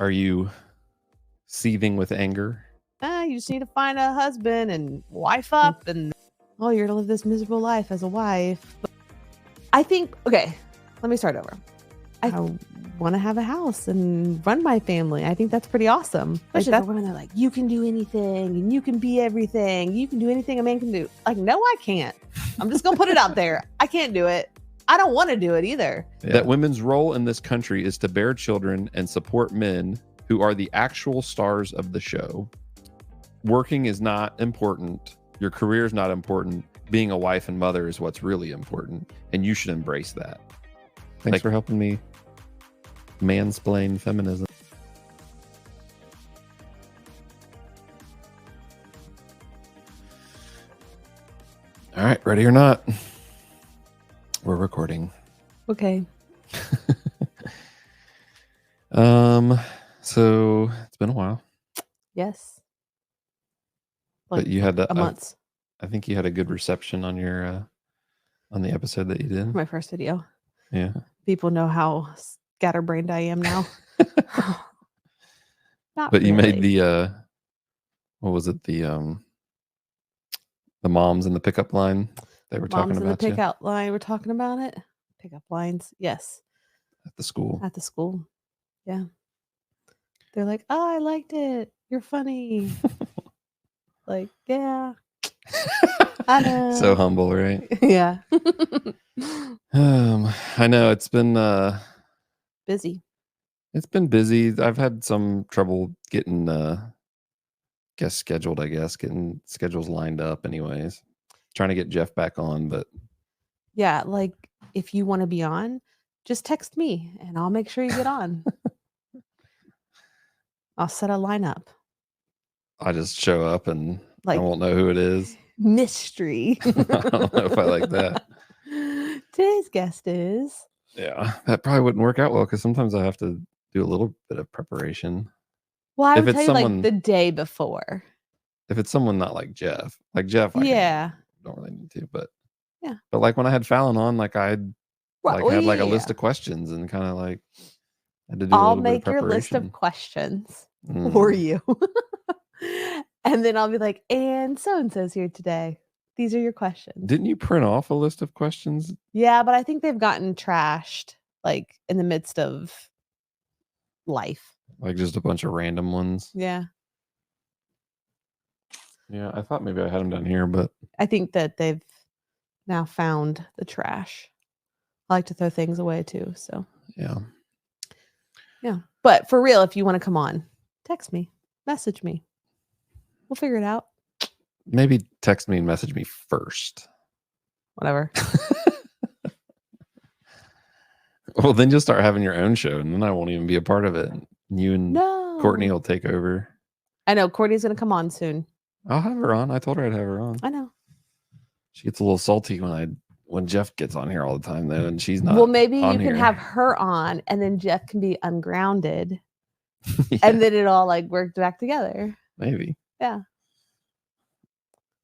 Are you seething with anger? You just need to find a husband and wife up, and you're to live this miserable life as a wife. But I think, okay, let me start over. I want to have a house and run my family. I think that's pretty awesome. Especially for women, they're like, you can do anything and you can be everything. You can do anything a man can do. Like, no, I can't. I'm just going to put it out there. I can't do it. I don't want to do it either. Yeah. That women's role in this country is to bear children and support men who are the actual stars of the show. Working is not important. Your career is not important. Being a wife and mother is what's really important. And you should embrace that. Thanks for helping me mansplain feminism. All right, ready or not? We're recording. Okay. So it's been a while. Yes. But you had a month. I think you had a good reception on your on the episode that you did. My first video. Yeah. People know how scatterbrained I am now. But really. You made the what was it? The moms in the pickup line they were talking about. Moms in the pickup line. We're talking about it. Pickup lines. Yes. At the school. At the school. Yeah. They're like, oh, I liked it. You're funny. Like, yeah. I know. So humble, right? Yeah. I know it's been busy. It's been busy. I've had some trouble getting guests scheduled, getting schedules lined up anyways. Trying to get Jeff back on, but yeah, like if you want to be on, just text me and I'll make sure you get on. I'll set a lineup. I just show up and I won't know who it is. Mystery. I don't know if I like that. Today's guest is. Yeah, that probably wouldn't work out well because sometimes I have to do a little bit of preparation. Well, I would tell you like the day before. If it's someone not like Jeff, I don't really need to, but yeah. But like when I had Fallon on, like I'd had like a list of questions and kind of like had to do I'll make your list of questions for you. And then I'll be like, and so-and-so's here today. These are your questions. Didn't you print off a list of questions? Yeah, but I think they've gotten trashed like in the midst of life. Like just a bunch of random ones. Yeah. Yeah, I thought maybe I had them down here, but I think that they've now found the trash. I like to throw things away too, so. Yeah. Yeah. But for real, if you want to come on, text me, message me. We'll figure it out. Maybe text me and message me first. Whatever. Well, then you'll start having your own show, and then I won't even be a part of it. You and Courtney will take over. I know. Courtney's going to come on soon. I'll have her on. I told her I'd have her on. I know. She gets a little salty when Jeff gets on here all the time, though, and she's not. Well, maybe you can have her on, and then Jeff can be ungrounded, and then it all like worked back together. Maybe. Yeah.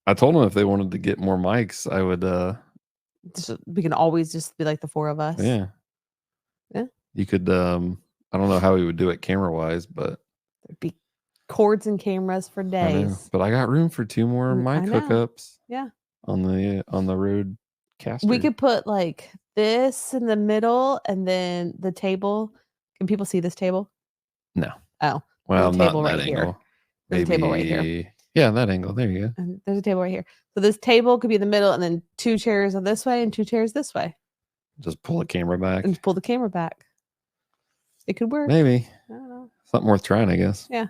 I told them if they wanted to get more mics, I would. We can always just be like the four of us. Yeah. Yeah. You could. I don't know how we would do it camera wise, but there'd be cords and cameras for days. But I got room for 2 more mic hookups. Yeah. On the road caster. We could put like this in the middle, and then the table. Can people see this table? No. Oh. Well, not table that right angle. Here. There's a table right here. Yeah, that angle. There you go. And there's a table right here. So this table could be in the middle, and then 2 chairs on this way and 2 chairs this way. Just pull the camera back. And pull the camera back. It could work. Maybe. I don't know. Something worth trying, I guess. Yeah.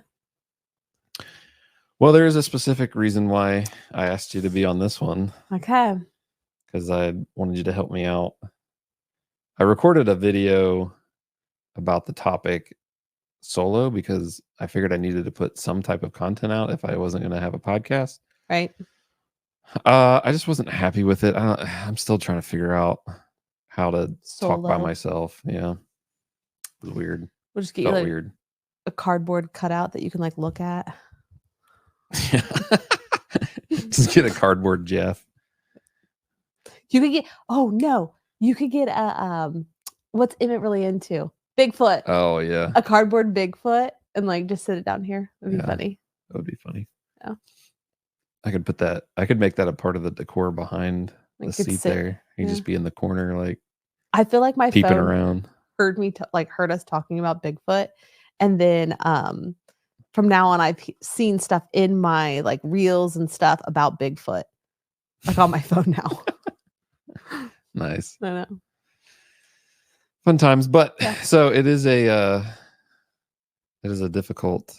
Well, there is a specific reason why I asked you to be on this one. Okay. Because I wanted you to help me out. I recorded a video about the topic solo because I figured I needed to put some type of content out if I wasn't going to have a podcast. Right. I just wasn't happy with it. I'm still trying to figure out how to talk by myself. Yeah. It was weird. We'll just get you like a cardboard cutout that you can like look at. Yeah. Just get a cardboard Jeff. You could get you could get a what's Emmett really into? Bigfoot. Oh yeah, A cardboard Bigfoot, and like just sit it down here. That'd be funny. that would be funny. Yeah. I could put that. I could make that a part of the decor behind Like, the could seat sit- there. You yeah. just be in the corner, like I feel like my peeping phone around. heard us talking about Bigfoot, and then from now on I've seen stuff in my like reels and stuff about Bigfoot, like on my phone now. Nice. I know. Fun times, but Yeah. so it is a difficult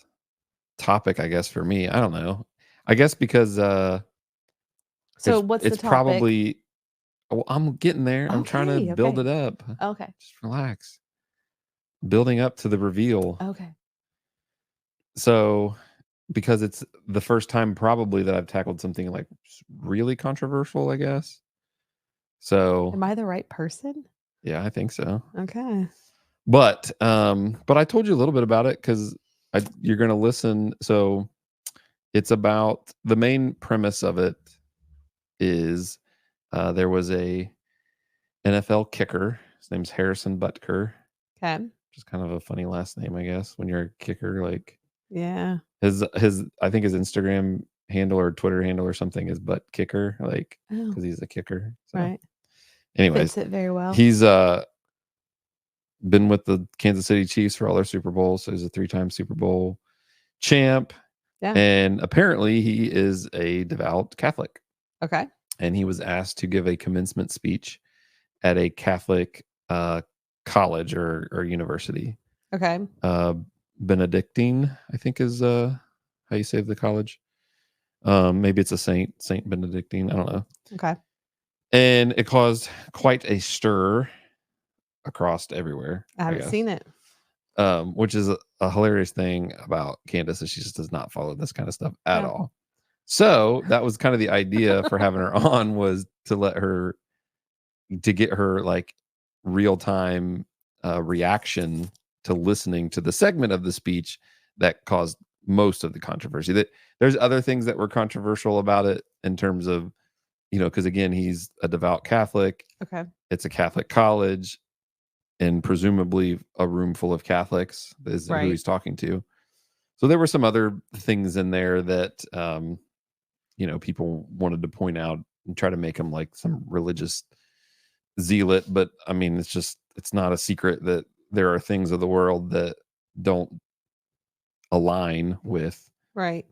topic, I guess, for me. I don't know. I guess because So what's the it's topic? probably well, I'm getting there. I'm trying to build it up. Okay. Just relax. Building up to the reveal. Okay. So because it's the first time probably that I've tackled something like really controversial, I guess. So Am I the right person? yeah, I think so. Okay. But I told you a little bit about it because you're going to listen. So it's about the main premise of it is there was a NFL kicker. His name's Harrison Butker. Okay. Which is kind of a funny last name, I guess, when you're a kicker. Like Yeah. his I think his Instagram handle or Twitter handle or something is Butt Kicker, like because he's a kicker. So. Right. Anyways, fits it very well. He's been with the Kansas City Chiefs for all their Super Bowls, so he's a 3-time Super Bowl champ. Yeah. And apparently he is a devout Catholic. Okay. And he was asked to give a commencement speech at a Catholic college or university. Okay. Benedictine, I think is how you say the college. Maybe it's a Saint Benedictine. I don't know. Okay. And it caused quite a stir across everywhere. I haven't seen it. Which is a hilarious thing about Candace, is she just does not follow this kind of stuff at all. So that was kind of the idea for having her on, was to get her like real time reaction to listening to the segment of the speech that caused most of the controversy. That there's other things that were controversial about it in terms of, because again, he's a devout Catholic. Okay. It's a Catholic college, and presumably a room full of Catholics is who he's talking to. So there were some other things in there that, people wanted to point out and try to make him like some religious zealot. But I mean, it's not a secret that there are things of the world that don't align with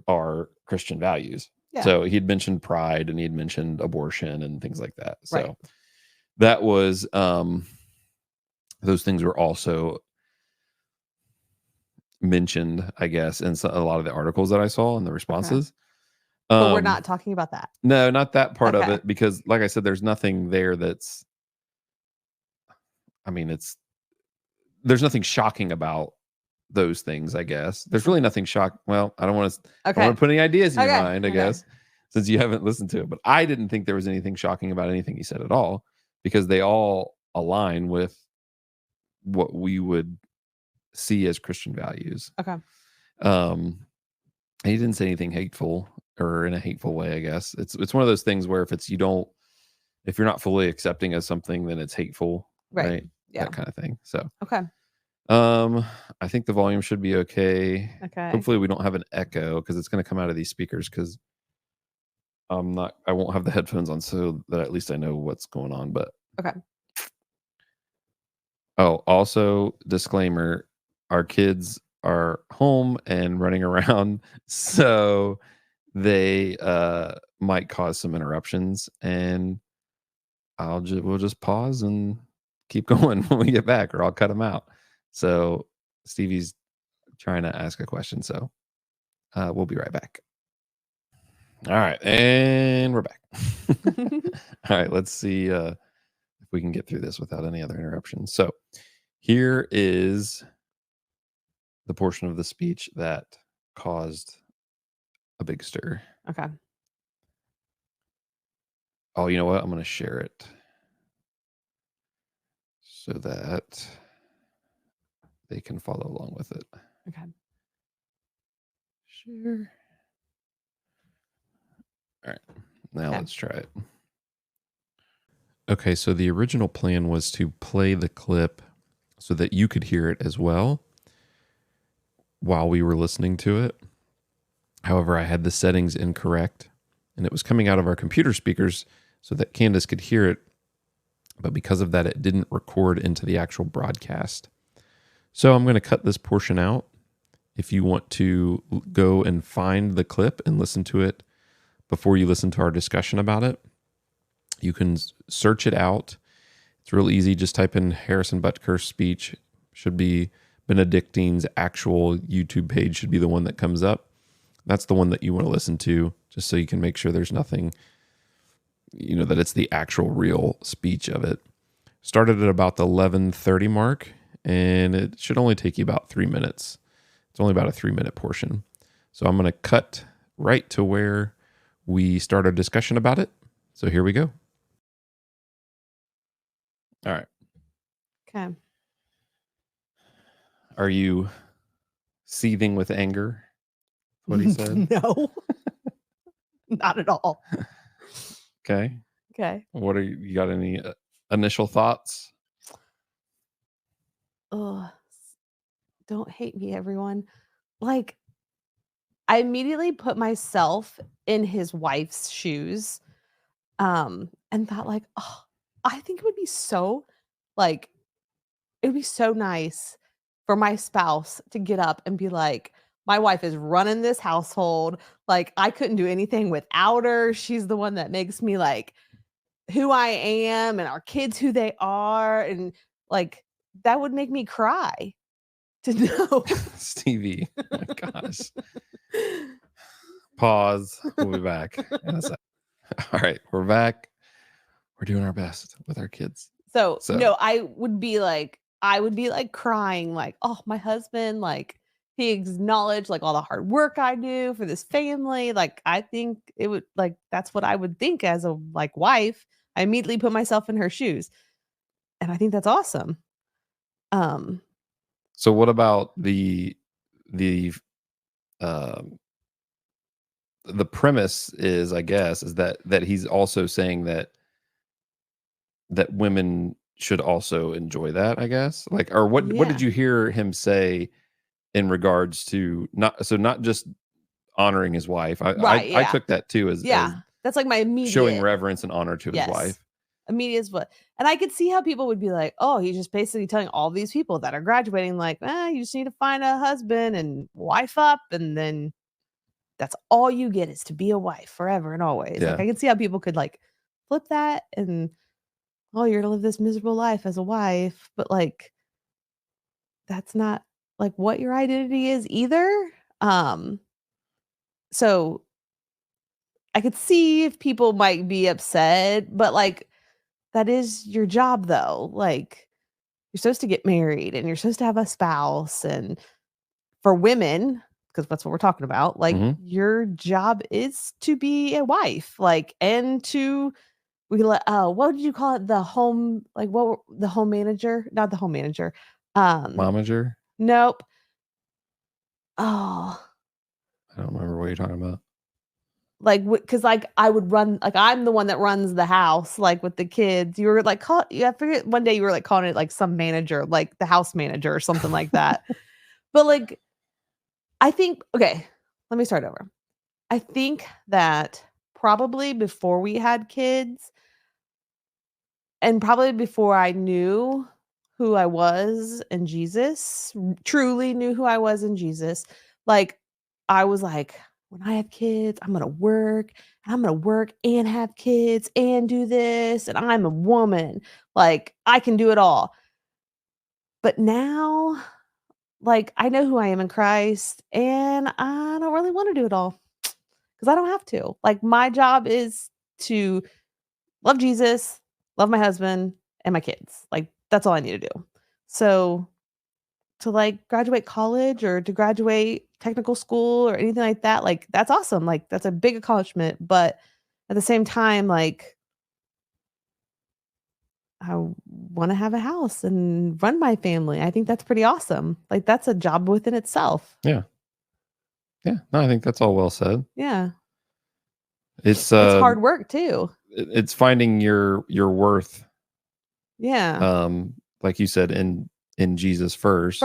our Christian values. Yeah. So he'd mentioned pride, and he'd mentioned abortion and things like that. So that was, those things were also mentioned, I guess, in a lot of the articles that I saw and the responses. Okay. But we're not talking about that. No, not that part of it, because like I said, there's nothing there there's nothing shocking about those things, I guess. There's really nothing well, I don't want to put any ideas in your mind, I guess, since you haven't listened to it. But I didn't think there was anything shocking about anything he said at all, because they all align with what we would see as Christian values. Okay. He didn't say anything hateful or in a hateful way, I guess. It's one of those things where if you're not fully accepting of something, then it's hateful. Right. Yeah. That kind of thing. So okay. I think the volume should be okay. Okay. Hopefully we don't have an echo, because it's going to come out of these speakers, because I won't have the headphones on, so that at least I know what's going on. But okay. Oh, also disclaimer, our kids are home and running around, so they might cause some interruptions, and we'll just pause and keep going when we get back, or I'll cut them out. So Stevie's trying to ask a question, so we'll be right back. All right, and we're back. All right, let's see if we can get through this without any other interruptions. So here is the portion of the speech that caused a big stir. Okay. Oh, you know what? I'm going to share it so that they can follow along with it. Okay. Share. All right. Now let's try it. Okay, so the original plan was to play the clip so that you could hear it as well while we were listening to it. However, I had the settings incorrect, and it was coming out of our computer speakers so that Candace could hear it. But because of that, it didn't record into the actual broadcast. So I'm going to cut this portion out. If you want to go and find the clip and listen to it before you listen to our discussion about it, you can search it out. It's real easy. Just type in Harrison Butker's speech. Should be Benedictine's actual YouTube page, should be the one that comes up. That's the one that you want to listen to, just so you can make sure there's nothing, that it's the actual real speech of it. Started at about the 11:30 mark, and it should only take you about 3 minutes. It's only about a 3-minute portion. So I'm going to cut right to where we start our discussion about it. So here we go. All right. Okay. Are you seething with anger? What he said? No. Not at all. Okay. Okay. What you got any initial thoughts? Ugh. Don't hate me, everyone. Like, I immediately put myself in his wife's shoes, and thought like, oh, I think it would be so nice for my spouse to get up and be like, my wife is running this household. Like, I couldn't do anything without her. She's the one that makes me like who I am and our kids who they are. And like, that would make me cry to know. Stevie, oh my gosh. Pause. We'll be back in a second. All right, we're back. We're doing our best with our kids. So no, I would be like crying, like, oh, my husband, like, he acknowledged like all the hard work I do for this family. Like, I think it would, like, that's what I would think as a like wife. I immediately put myself in her shoes. And I think that's awesome. So what about the premise is, I guess, is that he's also saying that women should also enjoy that, I guess. Like, or what did you hear him say in regards to not just honoring his wife? I took that too as that's like my immediate showing reverence and honor to his wife. Immediate is what, and I could see how people would be like, oh, he's just basically telling all these people that are graduating, like, you just need to find a husband and wife up, and then that's all you get is to be a wife forever and always. Like, I can see how people could like flip that and, oh, you're gonna live this miserable life as a wife, but like, that's not like what your identity is either. So I could see if people might be upset, but like, that is your job though. Like, you're supposed to get married and you're supposed to have a spouse, and for women, because that's what we're talking about, like, your job is to be a wife, like, and to what did you call it? The home, like, the home manager? Not the home manager. Momager? Nope. Oh. I don't remember what you're talking about. Like, because like I would run, like, I'm the one that runs the house, like with the kids. You were like, I forget, one day you were like calling it like some manager, like the house manager or something like that. But like, I think, okay, let me start over. I think that probably before we had kids, and probably before I knew who I was in Jesus, truly knew who I was in Jesus, like, I was like, when I have kids, I'm going to work and have kids and do this. And I'm a woman. Like, I can do it all. But now, like, I know who I am in Christ, and I don't really want to do it all because I don't have to. Like, my job is to love Jesus, love my husband, and my kids. Like, that's all I need to do. So to like graduate college or to graduate technical school or anything like that, like, that's awesome. Like, that's a big accomplishment. But at the same time, like, I want to have a house and run my family. I think that's pretty awesome. Like, that's a job within itself. Yeah. Yeah. No, I think that's all well said. Yeah. It's hard work too. It's finding your worth. Yeah. Like you said, in in Jesus first,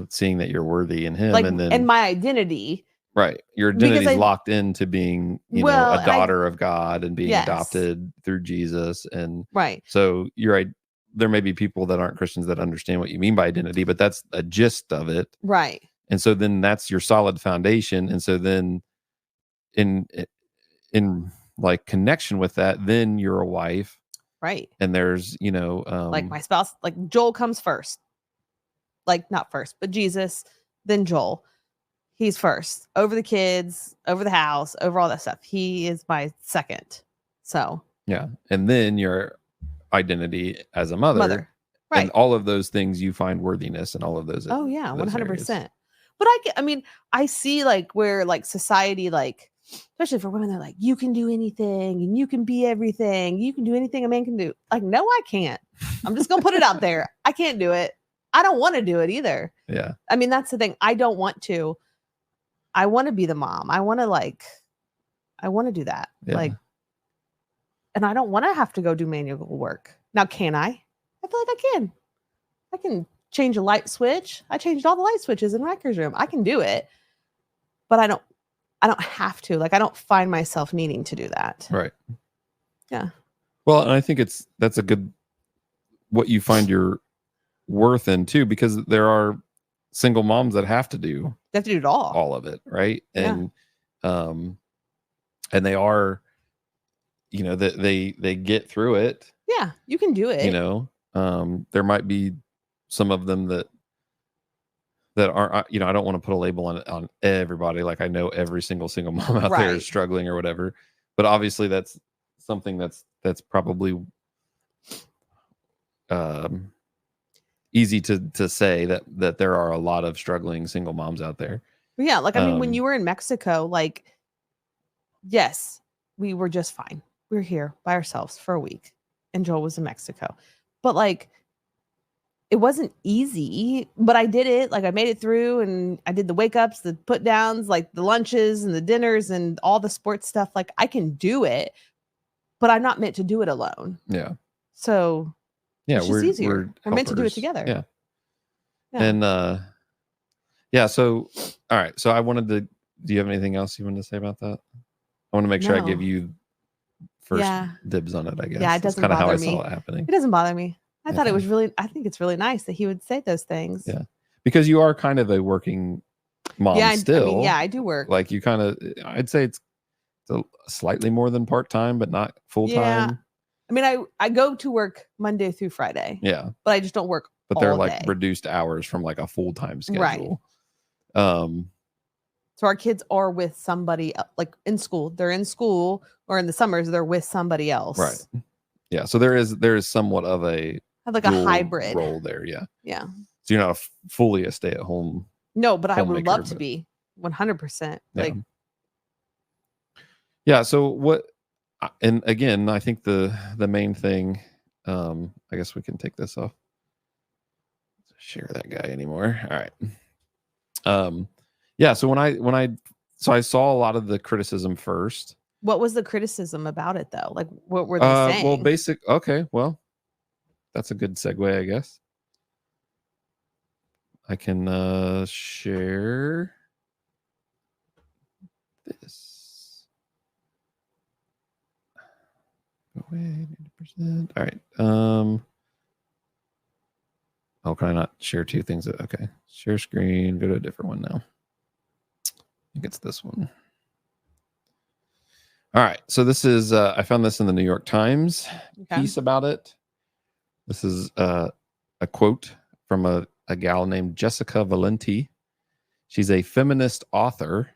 seeing that you're worthy in him, like, and then and my identity. Right. Your identity is locked into being, a daughter of God and being adopted through Jesus. And so there may be people that aren't Christians that understand what you mean by identity, but that's a gist of it. Right. And so then that's your solid foundation. And so then in like connection with that, then you're a wife. Right. And there's, like my spouse, like Joel comes first. Like not first, but Jesus, then Joel. He's first over the kids, over the house, over all that stuff. He is my second. So yeah. And then your identity as a mother. Right. And all of those things you find worthiness and all of those. Oh yeah, 100%. But I see like where like society, like, especially for women, they're like, you can do anything and you can be everything. You can do anything a man can do. Like, no, I can't. I'm just going to put it out there. I can't do it. I don't want to do it either. Yeah. I mean, that's the thing. I don't want to. I want to be the mom. I want to do that. Yeah. Like, and I don't want to have to go do manual work. Now, can I? I feel like I can. I can change a light switch. I changed all the light switches in Riker's room. I can do it, but I don't have to. Like, I don't find myself needing to do that. Right. Yeah. Well, and I think that's a good, what you find your worth in too, because there are single moms that have to do it all of it, right? And and they are, that they get through it. Yeah, you can do it. There might be some of them that aren't, I don't want to put a label on everybody. Like, I know every single mom out there is struggling or whatever, but obviously that's something that's probably easy to say that there are a lot of struggling single moms out there. Yeah, like, I mean, when you were in Mexico, like, yes, we were just fine. We were here by ourselves for a week, and Joel was in Mexico. But like, it wasn't easy, but I did it. Like, I made it through, and I did the wake ups, the put downs, like the lunches and the dinners and all the sports stuff. Like, I can do it, but I'm not meant to do it alone. Yeah. So yeah, it's just easier. We're meant to do it together. Yeah. And so all right. So do you have anything else you want to say about that? I want to make sure I give you first dibs on it, I guess. Yeah, it doesn't bother me. That's kind of how I saw it happening. It doesn't bother me. I thought I think it's really nice that he would say those things. Yeah. Because you are kind of a working mom still. I do work. Like, you kind of, I'd say it's slightly more than part-time, but not full-time. Yeah. I mean, I go to work Monday through Friday. Yeah. But I just don't work But they're like reduced hours from like a full-time schedule. Right. So our kids are with somebody, like in school. They're in school, or in the summers they're with somebody else. Right. Yeah. So there is somewhat of a hybrid role there. Yeah. Yeah. So you're not fully a stay-at-home. No, but I would love to be 100%. Like. Yeah. So what? And again, I think the main thing. I guess we can take this off. Share that guy anymore. All right. Yeah. So I saw a lot of the criticism first. What was the criticism about it though? Like, what were they saying? Well, okay. Well, that's a good segue, I guess. I can share this. Away 80%. All right. Oh, can I not share two things? Okay. Share screen. Go to a different one now. I think it's this one. All right. So this is, I found this in the New York Times piece about it. This is a quote from a gal named Jessica Valenti. She's a feminist author,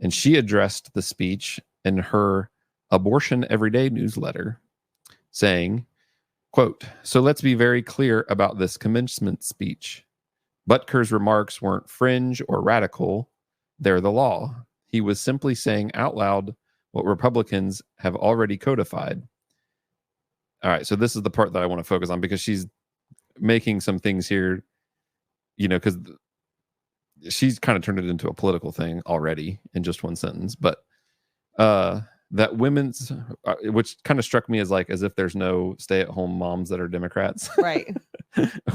and she addressed the speech in her Abortion Everyday newsletter, saying, quote, "So let's be very clear about this commencement speech. Butker's remarks weren't fringe or radical. They're the law. He was simply saying out loud what Republicans have already codified." All right, so this is the part that I want to focus on, because she's making some things here, because she's kind of turned it into a political thing already in just one sentence. But that women's, which kind of struck me as like as if there's no stay-at-home moms that are Democrats, Right.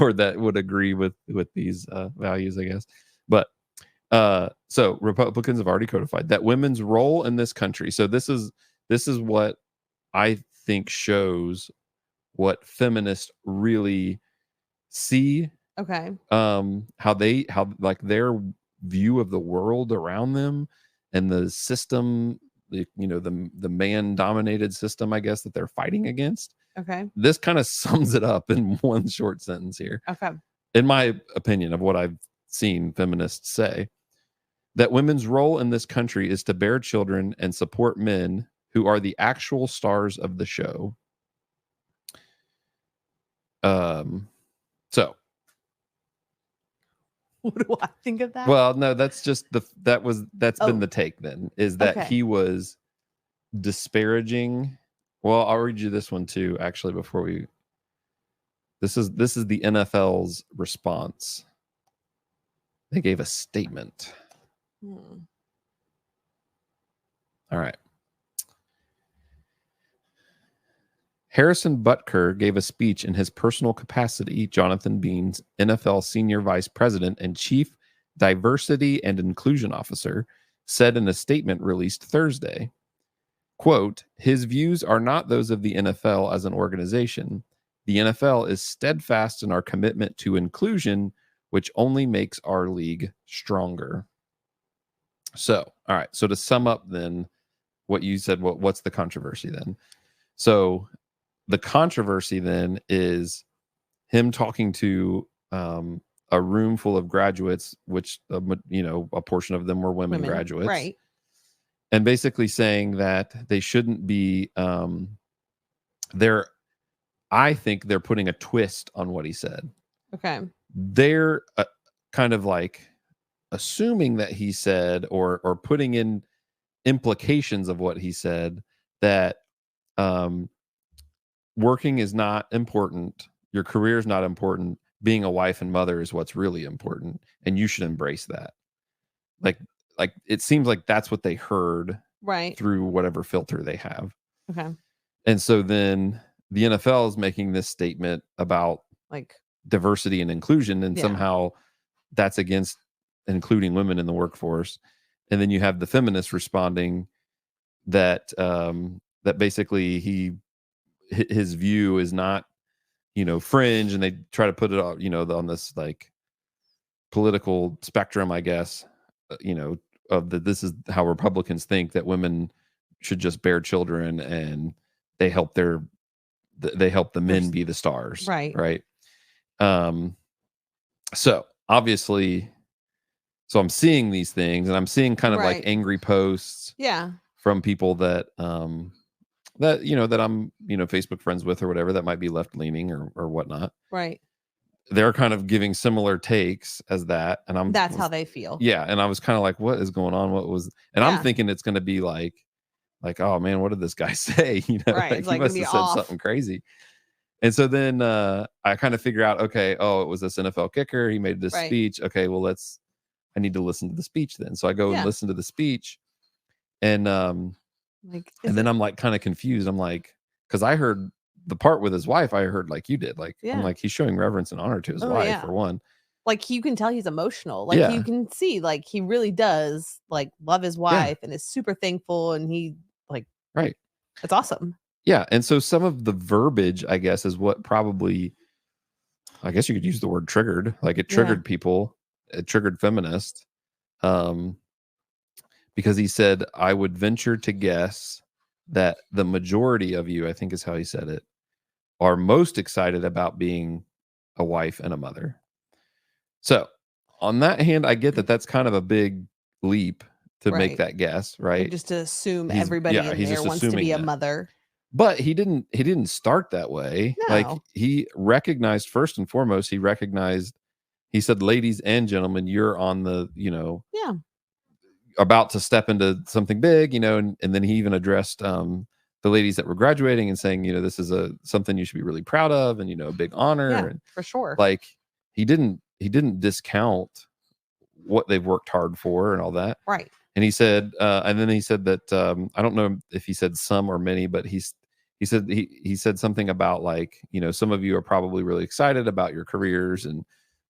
or that would agree with these values, I guess. But so Republicans have already codified that women's role in this country. So this is what I think shows what feminists really see. Okay. How like their view of the world around them and the system, the man dominated system, I guess, that they're fighting against. Okay. This kind of sums it up in one short sentence here. Okay. In my opinion of what I've seen feminists say, that women's role in this country is to bear children and support men who are the actual stars of the show. So what do I think of that? Well, no, that's just that's been the take then, is that he was disparaging. Well, I'll read you this one too, actually, before we. This is the NFL's response. They gave a statement. All right. Harrison Butker gave a speech in his personal capacity. Jonathan Beans, NFL Senior Vice President and Chief Diversity and Inclusion Officer, said in a statement released Thursday, quote, his views are not those of the NFL as an organization. The NFL is steadfast in our commitment to inclusion, which only makes our league stronger. So, all right. So to sum up then what you said, what's the controversy then? So the controversy then is him talking to a room full of graduates, which, a portion of them were women graduates. Right. And basically saying that they shouldn't be, I think they're putting a twist on what he said. Okay. They're kind of like assuming that he said, or putting in implications of what he said, that working is not important, your career is not important, being a wife and mother is what's really important, and you should embrace that. Like it seems like that's what they heard right through whatever filter they have. Okay. And so then the NFL is making this statement about like diversity and inclusion, and somehow that's against including women in the workforce. And then you have the feminists responding that that basically his view is not, fringe, and they try to put it on this like political spectrum, I guess, of this is how Republicans think that women should just bear children and they help the men be the stars. Right. So obviously, I'm seeing these things, and I'm seeing kind of like angry posts from people that that I'm Facebook friends with or whatever, that might be left leaning or whatnot. Right. They're kind of giving similar takes as that, and that's how they feel. Yeah, and I was kind of like, what is going on? What was? And I'm thinking it's going to be like, oh man, what did this guy say? Right. Like he must have said something crazy. And so then I kind of figure out, okay, it was this NFL kicker. He made this speech. Okay, well I need to listen to the speech then. So I go and listen to the speech, and and then I'm like kind of confused. I'm like, because I heard the part with his wife, I heard like you did. Like I'm like, he's showing reverence and honor to his wife for one. Like you can tell he's emotional. Like you can see, like he really does like love his wife and is super thankful, and he like it's awesome. Yeah, and so some of the verbiage, I guess, is what probably, I guess you could use the word triggered. Like it triggered people. It triggered feminists. Because he said, I would venture to guess that the majority of you, I think is how he said it, are most excited about being a wife and a mother. So on that hand, I get that that's kind of a big leap to make that guess, right? Just to assume everybody in there wants to be a mother. But he didn't start that way. No. Like he recognized, first and foremost, he said, ladies and gentlemen, you're on the, about to step into something big, and then he even addressed the ladies that were graduating and saying, this is something you should be really proud of, and a big honor. Yeah, and for sure. Like he didn't discount what they've worked hard for and all that. Right. And he said, and then he said that I don't know if he said some or many, but he said something about like, you know, some of you are probably really excited about your careers and,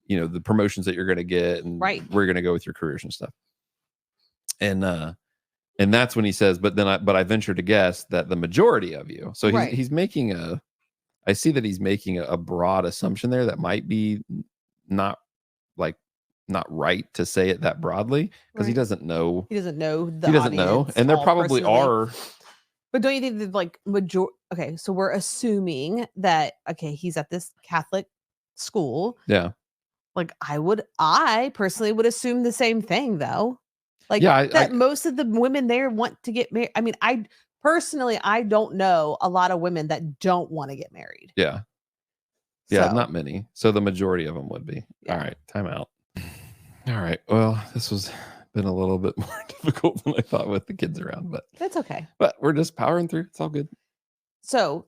you know, the promotions that you're going to get and Right. where you're going to go with your careers and stuff. And that's when he says, but I venture to guess that the majority of you. So he's making I see that he's making a broad assumption there that might be not right to say it that broadly because he doesn't know. He doesn't know and there probably are. But don't you think that like okay, so we're assuming that he's at this Catholic school. Yeah. Like I personally would assume the same thing though. Like most of the women there want to get married. I mean, I don't know a lot of women that don't want to get married. Yeah. Yeah, so, not many. So the majority of them would be. Yeah. All right, time out. All right. Well, this was been a little bit more difficult than I thought with the kids around, but that's okay. But we're just powering through. It's all good. So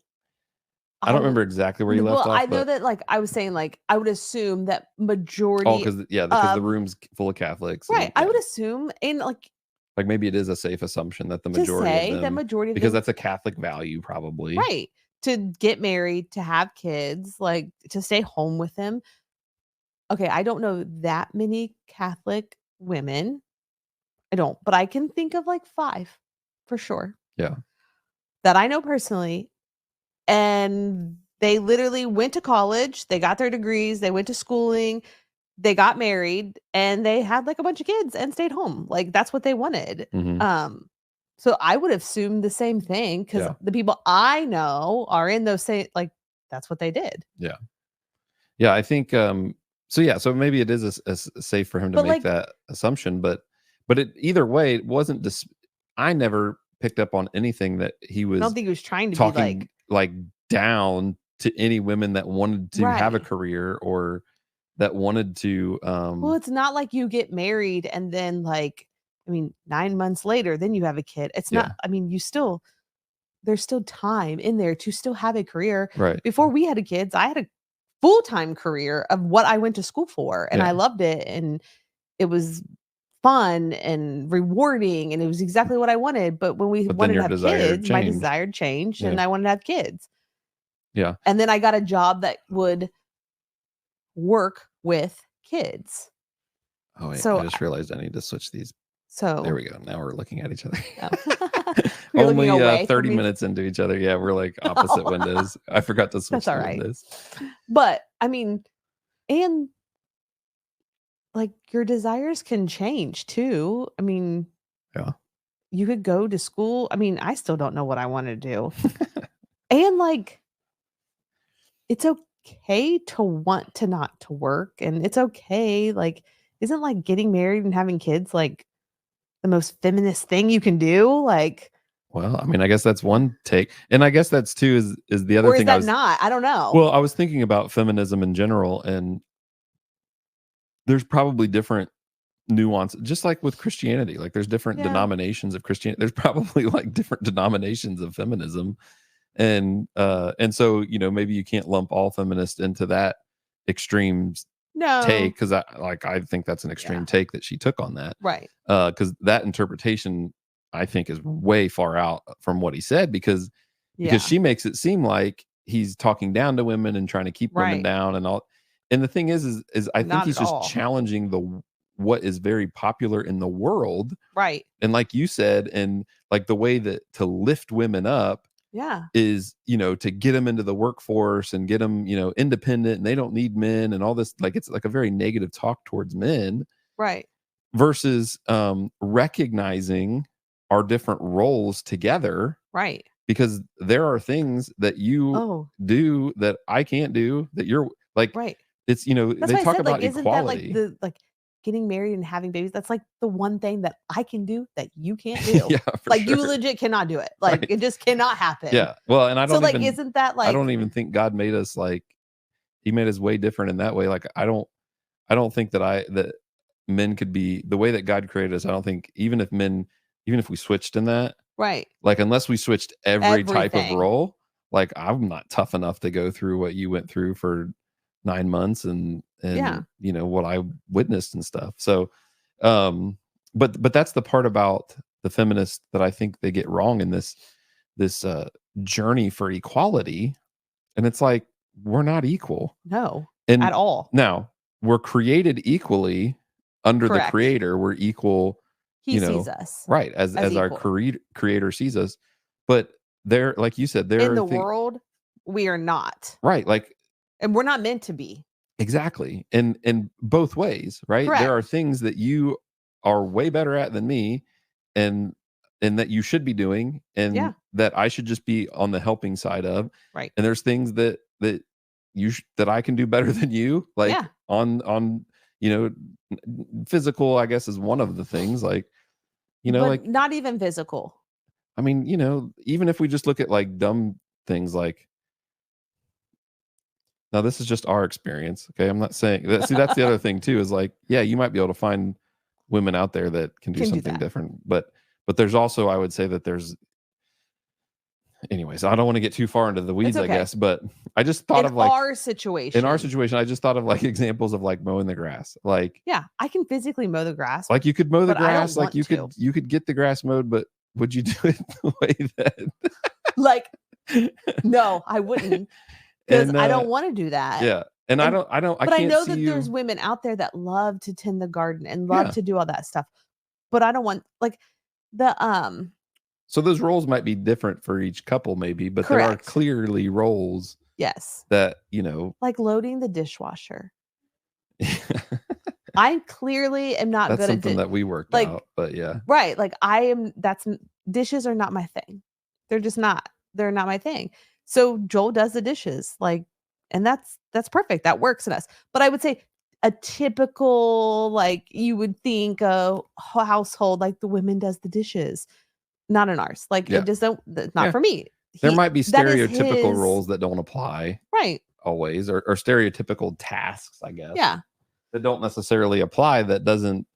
I don't remember exactly where you left off. I know that like I was saying like I would assume that majority. Oh, because the room's full of Catholics. Right. I would assume in like maybe it is a safe assumption that the majority of them, because that's a Catholic value probably. Right. To get married, to have kids, like to stay home with them. Okay, I don't know that many Catholic women. I don't, but I can think of like 5 for sure. Yeah. That I know personally. And they literally went to college, they got their degrees, they went to schooling, they got married, and they had like a bunch of kids and stayed home. Like that's what they wanted. Mm-hmm. So I would assume the same thing because the people I know are in those same, like that's what they did. Yeah. Yeah, I think so maybe it is a safe for him to make that assumption, but it either way, it wasn't I never picked up on anything that he was. I don't think he was trying to talking be like down to any women that wanted to have a career or that wanted to. Well, it's not like you get married and then like, I mean, 9 months later, then you have a kid. It's not. I mean, there's still time in there to still have a career. Right. Before we had kids, I had a full-time career of what I went to school for, and I loved it, and it was fun and rewarding, and it was exactly what I wanted. But when we wanted to have kids, my desire changed, and I wanted to have kids. Yeah. And then I got a job that would work with kids. Oh, wait, so I just realized I need to switch these. So there we go. Now we're looking at each other. Oh. Only 30 minutes into each other. Yeah, we're like opposite windows. I forgot to switch the windows. But I mean, and like your desires can change too. I mean, you could go to school. I mean, I still don't know what I want to do. And like, it's okay to want to not to work, and it's okay. Like, isn't like getting married and having kids like the most feminist thing you can do? Like, well, I mean, I guess that's one take, and I guess that's too is the other or thing. Is that not? I don't know. Well, I was thinking about feminism in general, and there's probably different nuance, just like with Christianity. Like, there's different denominations of Christianity. There's probably like different denominations of feminism, and so maybe you can't lump all feminists into that extreme take, because I think that's an extreme take that she took on that, right? Because that interpretation I think is way far out from what he said, because she makes it seem like he's talking down to women and trying to keep women down and all. And the thing is I think he's just challenging what is very popular in the world, right? And like you said, and like the way that to lift women up is to get them into the workforce and get them independent, and they don't need men and all this. Like, it's like a very negative talk towards men, right? Versus recognizing our different roles together, right? Because there are things that you do that I can't do, that you're like, right? It's they talk about like, equality. Isn't that like the getting married and having babies? That's like the one thing that I can do that you can't do. Like, you legit cannot do it. Like, it just cannot happen. Yeah. Well, and I don't. So like, isn't that like? I don't even think God made us like. He made us way different in that way. Like, I don't think that men could be the way that God created us. I don't think even if we switched in that, right? Like, unless we switched every type of role, like, I'm not tough enough to go through what you went through for 9 months and what I witnessed and stuff. So But that's the part about the feminists that I think they get wrong in this journey for equality. And it's like, we're not equal. No, And at all. now we're created equally under Correct. the creator. We're equal. He sees us. Right. As our creator sees us. But there, like you said, there in the world, we are not. Right. Like, and we're not meant to be. Exactly. And in both ways, right? Correct. There are things that you are way better at than me, and that you should be doing, and that I should just be on the helping side of. Right. And there's things that that I can do better than you, like on physical, I guess, is one of the things, like, but like not even physical. I mean, even if we just look at like dumb things, like, now this is just our experience, okay? I'm not saying that. See, that's the other thing too, is like, yeah, you might be able to find women out there that can do something different, but there's also, I would say that there's, anyways, I don't want to get too far into the weeds, I guess, but I just thought of like in our situation, I just thought of like examples of like mowing the grass. Like, yeah, I can physically mow the grass. Like, you could mow the grass, like you could get the grass mowed, but would you do it the way that like, no, I wouldn't. Because I don't want to do that. Yeah. And I don't, but I know that there's women out there that love to tend the garden and love to do all that stuff. But I don't want, like, the so those roles might be different for each couple, maybe, but there are clearly roles. Yes. That, like loading the dishwasher. I clearly am not good at something that we worked out, but yeah. Right. Like dishes are not my thing. They're just not. They're not my thing. So Joel does the dishes, like, and that's perfect. That works in us. But I would say a typical, like, you would think a household, like the women does the dishes, not in ours. Like, it just not for me. There might be stereotypical roles that don't apply, right? Always, or stereotypical tasks, I guess. Yeah, that don't necessarily apply. That doesn't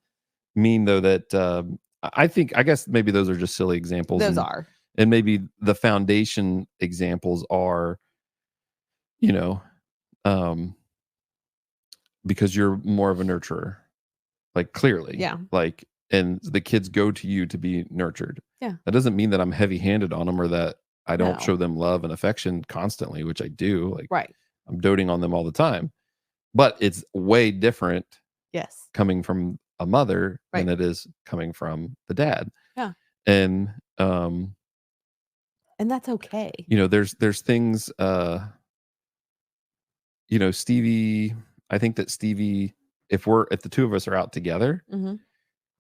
mean though that I guess maybe those are just silly examples. Those are. And maybe the foundation examples are, because you're more of a nurturer, like, clearly. Yeah. Like, and the kids go to you to be nurtured. Yeah. That doesn't mean that I'm heavy-handed on them or that I don't show them love and affection constantly, which I do. Like, right. I'm doting on them all the time. But it's way different. Yes. Coming from a mother than it is coming from the dad. Yeah. And that's okay. There's things, Stevie, I think that Stevie, if the two of us are out together,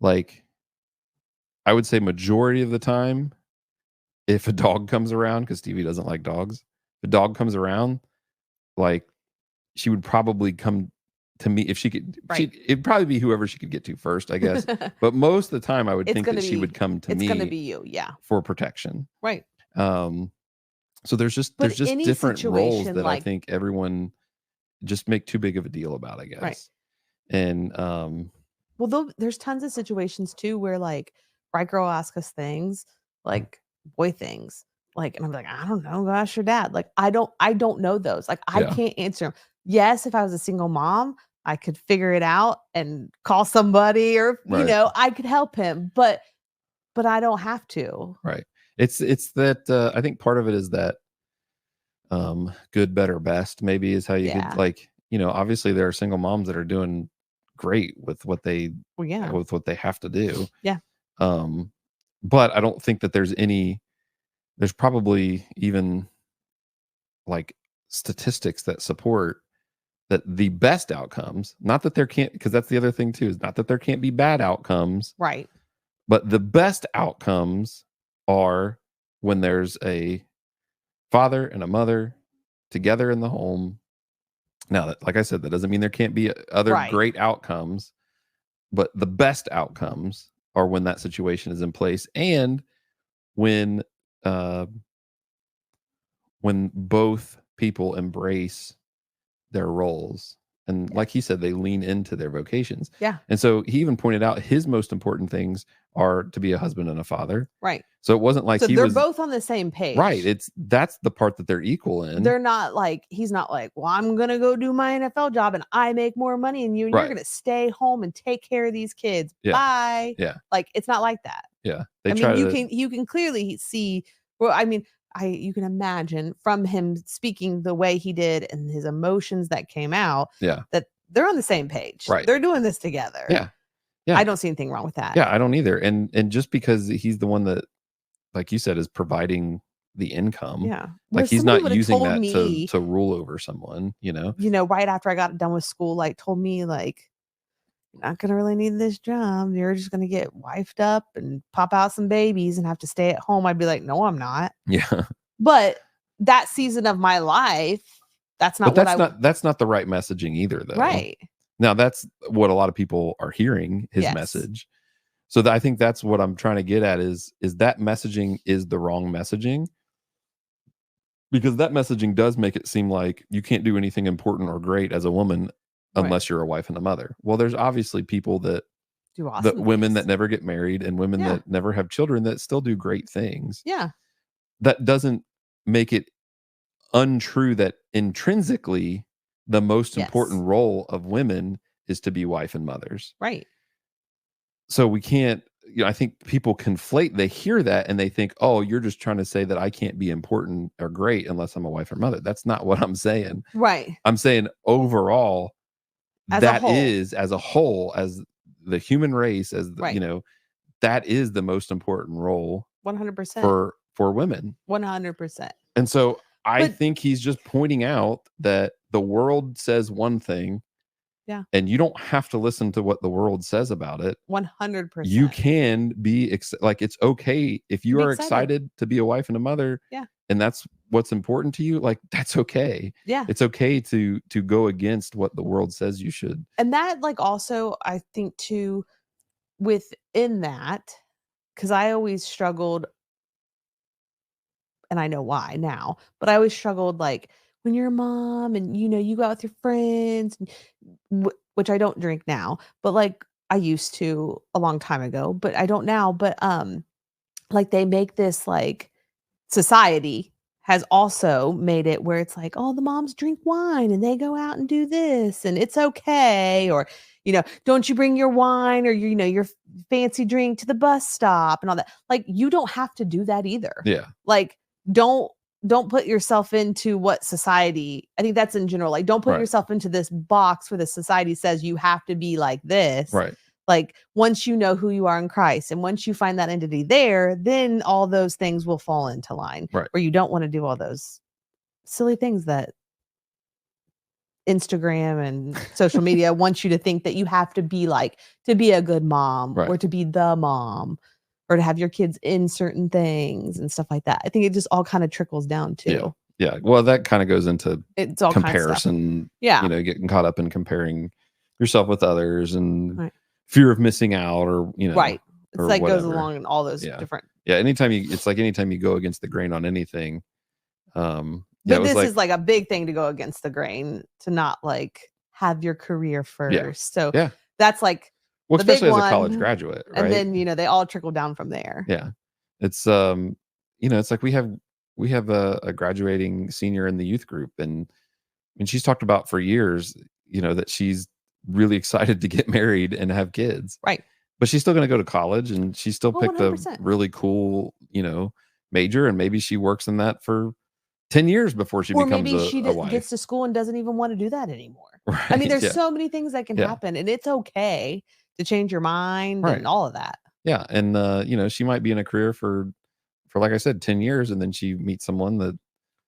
like, I would say majority of the time, if a dog comes around, because Stevie doesn't like dogs, if a dog comes around, like, she would probably come to me if she could. Right. It'd probably be whoever she could get to first, I guess. But most of the time, I would think that she would come to me. It's going to be you, yeah, for protection. Right. So there's just different roles that I think everyone just make too big of a deal about, I guess. Right. And well, there's tons of situations too where, like, Bright Girl asks us things, like boy things, like, and I'm like, I don't know, gosh, your dad. Like, I don't know those. Like, I can't answer them. Yes, if I was a single mom, I could figure it out and call somebody, or I could help him, but I don't have to. Right. It's that I think part of it is that good, better, best maybe is how you could, like, obviously there are single moms that are doing great with what they with what they have to do. Yeah. But I don't think that there's probably even, like, statistics that support that the best outcomes, not that there can't, because that's the other thing too, is not that there can't be bad outcomes. Right. But the best outcomes are when there's a father and a mother together in the home. Now, like I said, that doesn't mean there can't be other great outcomes, but the best outcomes are when that situation is in place, and when both people embrace their roles And like he said, they lean into their vocations. Yeah. And so he even pointed out his most important things are to be a husband and a father. Right. So it wasn't like So he they're was both on the same page. right. That's the part that they're equal in. They're not like, he's not like, well, I'm going to go do my NFL job and I make more money than you. And Right. you're going to stay home and take care of these kids. Yeah. Bye. Yeah. Like, it's not like that. Yeah. You can clearly see, well, I mean, you can imagine from him speaking the way he did and his emotions that came out. Yeah. That they're on the same page. Right. They're doing this together. Yeah. Yeah. I don't see anything wrong with that. Yeah, I don't either. And just because he's the one that, like you said, is providing the income. Yeah. Like he's not using that to rule over someone, you know? Right after I got done with school, like told me like, you're not going to really need this job. You're just going to get wifed up and pop out some babies and have to stay at home. I'd be like, no, I'm not. Yeah. But that season of my life, that's not that's not the right messaging either, though. Right. Now, that's what a lot of people are hearing, his message. So I think that's what I'm trying to get at is that messaging is the wrong messaging, because that messaging does make it seem like you can't do anything important or great as a woman unless you're a wife and a mother. Well, there's obviously people that do awesome women that never get married and women that never have children that still do great things. Yeah. That doesn't make it untrue that intrinsically the most important role of women is to be wife and mothers. Right. So we can't, I think people conflate, they hear that and they think, oh, you're just trying to say that I can't be important or great unless I'm a wife or mother. That's not what I'm saying. Right. I'm saying overall, as a whole, as the human race, as the, that is the most important role 100% for women. 100%. And so I think he's just pointing out that the world says one thing. Yeah. And you don't have to listen to what the world says about it. 100%. You can be like, it's okay if you are excited to be a wife and a mother. Yeah. And that's what's important to you. Like, that's okay. Yeah. It's okay to go against what the world says you should. And that, like, also, I think too, within that, because I always struggled, and I know why now, but I always struggled, like, when you're a mom and, you go out with your friends, which I don't drink now, but like I used to a long time ago, but I don't now. But like they make this, like, society has also made it where it's like, oh, the moms drink wine and they go out and do this and it's okay. Or, don't you bring your wine or your fancy drink to the bus stop and all that. Like, you don't have to do that either. Yeah. Like, don't put yourself into what society, I think that's in general, like, don't put yourself into this box where the society says you have to be like this. Right. Like, once you know who you are in Christ and once you find that entity there, then all those things will fall into line. Right. Where you don't want to do all those silly things that Instagram and social media wants you to think that you have to be like, to be a good mom or to be the mom, or to have your kids in certain things and stuff like that. I think it just all kind of trickles down too. Yeah. Well, that kind of goes into it's all comparison. Yeah. Getting caught up in comparing yourself with others and fear of missing out, or right. It's like whatever. Goes along in all those different. Yeah. Anytime you go against the grain on anything. But this is like a big thing to go against the grain, to not like have your career first. Yeah. So that's like. Well, especially as a college graduate, right? And then, they all trickle down from there. Yeah. It's, it's like we have a graduating senior in the youth group, and she's talked about for years, that she's really excited to get married and have kids. Right. But she's still going to go to college, and she still picked 100%. A really cool, major, and maybe she works in that for 10 years before she becomes maybe she a wife. Gets to school and doesn't even want to do that anymore. Right. I mean, there's so many things that can happen, and it's okay to change your mind and all of that. Yeah. And, she might be in a career for, like I said, 10 years. And then she meets someone that,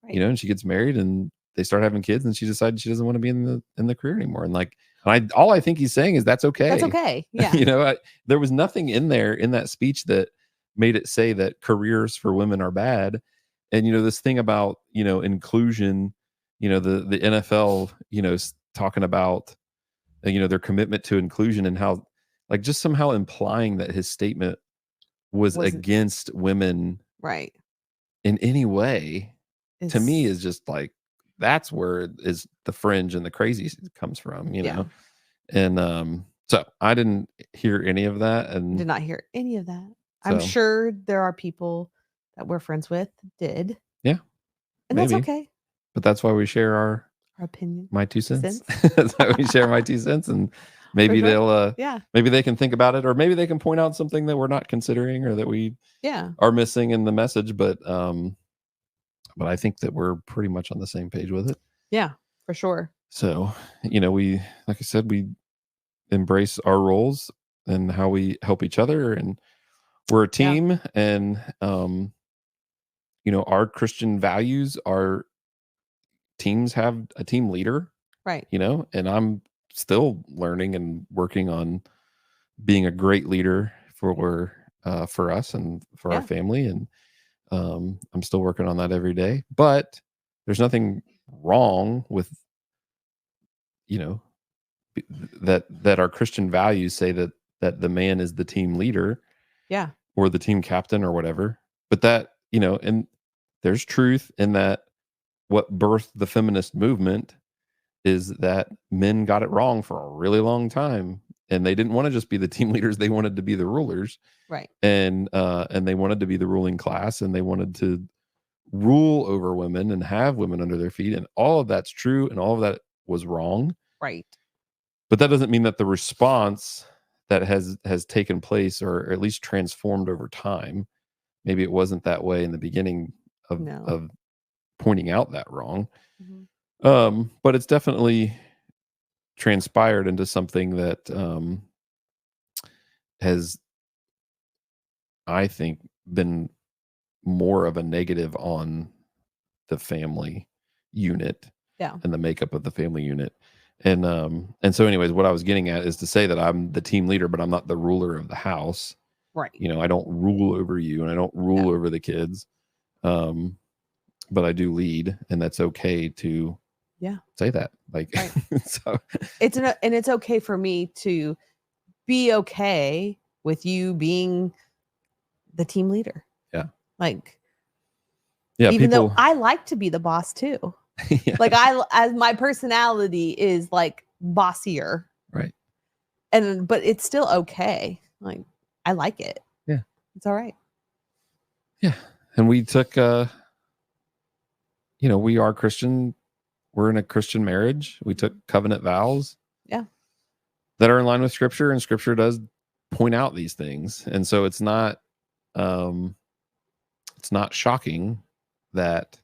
and she gets married and they start having kids, and she decides she doesn't want to be in the career anymore. And all I think he's saying is that's okay. That's okay. Yeah. There was nothing in there in that speech that made it say that careers for women are bad. And, this thing about, inclusion, the NFL, talking about, their commitment to inclusion, and how, like, just somehow implying that his statement wasn't against women right in any way, to me is just like, that's where is the fringe and the crazy comes from, you Yeah. know? And so I didn't hear any of that. And Did not hear any of that. I'm so, sure there are people that we're friends with did. yeah, And maybe. that's okay. But that's why we share our opinion. my 2 cents. That's why we share my 2 cents, and maybe sure. they'll Yeah. maybe they can think about it, or maybe they can point out something that we're not considering or that we Yeah. are missing in the message. But I think that we're pretty much on the same page with it. Yeah, for sure. So, you know, we, like I said, we embrace our roles and how we help each other, and we're a team. And you know, our Christian values, our teams have a team leader, Right. you know, and I'm still learning and working on being a great leader for us and for our family. And I'm still working on that every day. But there's nothing wrong with, you know, that our Christian values say that the man is the team leader, or the team captain or whatever. But that, you know, and there's truth in that. What birthed the feminist movement is that men got it wrong for a really long time, and they didn't want to just be the team leaders. They wanted to be the rulers. Right. And they wanted to be the ruling class, and they wanted to rule over women and have women under their feet. And all of that's true, and all of that was wrong. Right. But that doesn't mean that the response that has taken place, or at least transformed over time, maybe it wasn't that way in the beginning of pointing out that wrong. Mm-hmm. But it's definitely transpired into something that has, I think, been more of a negative on the family unit and the makeup of the family unit. And so anyways, what I was getting at is to say that I'm the team leader, but I'm not the ruler of the house. Right. You know, I don't rule over you, and I don't rule over the kids. But I do lead, and that's okay to say that. Like, so it's okay for me to be okay with you being the team leader. Yeah. Like, even though I like to be the boss too. Like, as my personality is like bossier. Right. But it's still okay. Like, I like it. Yeah. It's all right. Yeah. And we took, you know, we are Christian. We're in a Christian marriage. We took covenant vows. Yeah. That are in line with Scripture, and Scripture does point out these things. And so it's not shocking that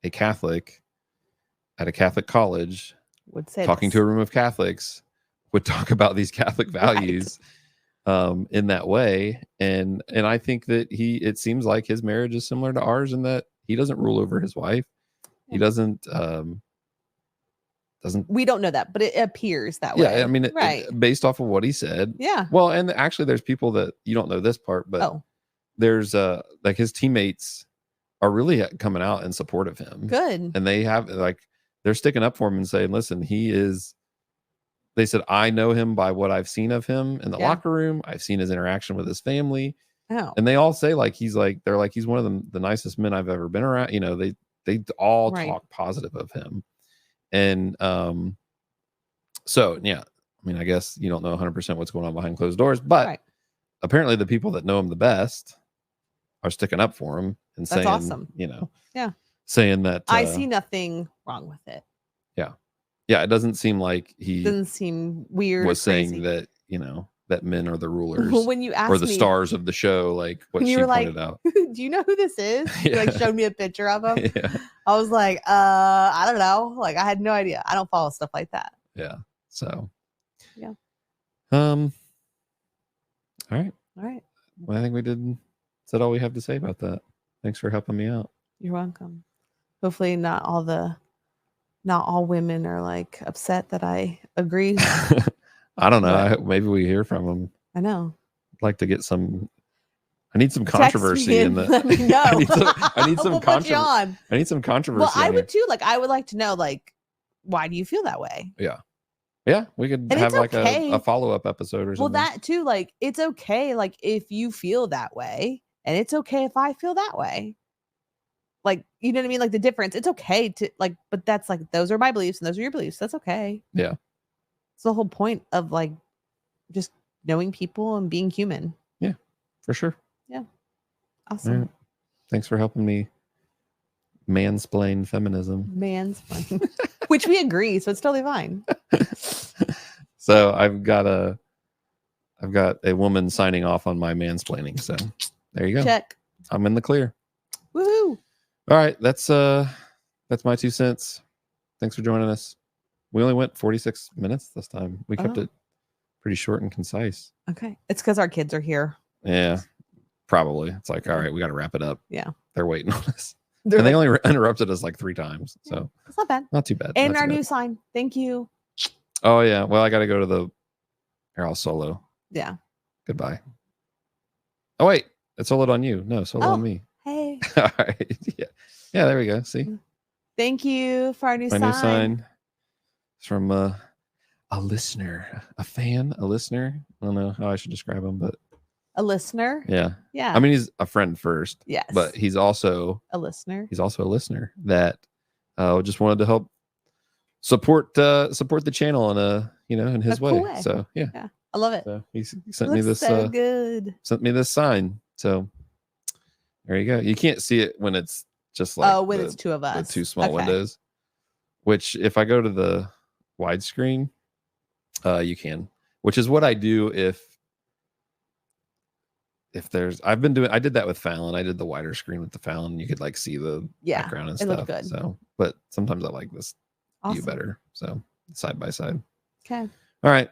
a Catholic at a Catholic college would say talking to a room of Catholics would talk about these Catholic values in that way. And I think that it seems like his marriage is similar to ours in that he doesn't rule over his wife. He doesn't we don't know that, but it appears that way. Yeah, I mean, based off of what he said. Yeah. Well, and actually there's people that you don't know this part, but there's like his teammates are really coming out in support of him. Good. And they have, like, they're sticking up for him and saying, listen, they said, I know him by what I've seen of him in the locker room. I've seen his interaction with his family. Oh. And they all say, like, he's one of the nicest men I've ever been around. You know, they all talk positive of him. And so, yeah, I mean, I guess you don't know 100% what's going on behind closed doors, but apparently the people that know him the best are sticking up for him and saying, awesome. You know, saying that I see nothing wrong with it. Yeah, it doesn't seem like he doesn't seem weird. Was saying that, you know, that men are the rulers. Well, when you asked or the stars of the show, like what she pointed out. Do you know who this is? You like showed me a picture of him. I was like, I don't know. Like, I had no idea. I don't follow stuff like that. Yeah. So yeah. All right. Well, I think said all we have to say about that. Thanks for helping me out. You're welcome. Hopefully not all women are like upset that I agree. I don't know. Maybe we hear from them. I know. I'd like to get I need some controversy in the. Let me know. I need some controversy. I need some controversy. Well, I would too. Like, I would like to know, like, why do you feel that way? Yeah, we could have like a follow-up episode or something. Well, that too, like, it's okay, like, if you feel that way, and it's okay if I feel that way. like, you know what I mean? Like the difference. It's okay to like, but that's like, those are my beliefs and those are your beliefs. That's okay. Yeah. It's the whole point of like just knowing people and being human. Yeah, for sure. Yeah. Awesome. Right. Thanks for helping me mansplain feminism. Mansplaining. Which we agree, so it's totally fine. So I've got a woman signing off on my mansplaining. So there you go. Check. I'm in the clear. Woohoo. All right, that's my 2 cents. Thanks for joining us. We only went 46 minutes this time. We kept it pretty short and concise. Okay. It's because our kids are here. Yeah, probably. It's like, all right, we got to wrap it up. Yeah. They're waiting on us. And they only interrupted us like 3 times. So it's not bad. Not too bad. And our new sign. Thank you. Oh, yeah. Well, I got to go to the I'll solo. Yeah. Goodbye. Oh, wait. It soloed on you. No, solo on me. Hey. All right. Yeah. Yeah, there we go. See? Thank you for our new sign. My new sign. It's from a listener, a fan, a listener. I don't know how I should describe him, but a listener. Yeah. Yeah. I mean, he's a friend first. Yes. But he's also a listener. He's also a listener that just wanted to help support the channel in a in his way. Cool way. So yeah. I love it. So he sent me this so good. Sent me this sign. So there you go. You can't see it when it's just like when it's 2 of us. The 2 small windows. Which if I go to the widescreen, you can. Which is what I do if there's I did that with Fallon. I did the wider screen with the Fallon. You could like see the background and stuff. It looked good. So but sometimes I like this view better. So side by side. Okay. All right.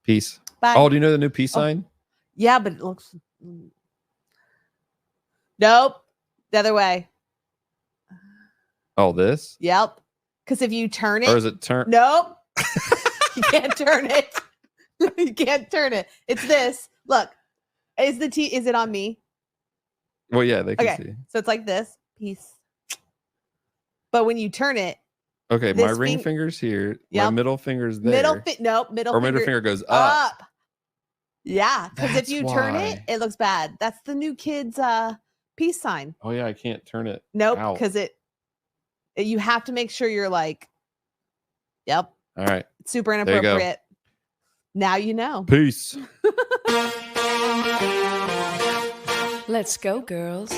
Peace. Bye. Oh, do you know the new peace sign? Yeah, but it looks nope. The other way. Oh, this? Yep. Because if you turn it, or is it turn? Nope. You can't turn it. You can't turn it. It's this. Look, is it on me? Well, yeah, they can see. So it's like this. Peace. But when you turn it. Okay, my ring finger's here. Yep. My middle finger's there. Middle finger goes up. Yeah, because if you turn it, it looks bad. That's the new kids' peace sign. Oh yeah, I can't turn it. Nope, because you have to make sure you're like, yep. All right. It's super inappropriate. Now you know. Peace. Let's go, girls.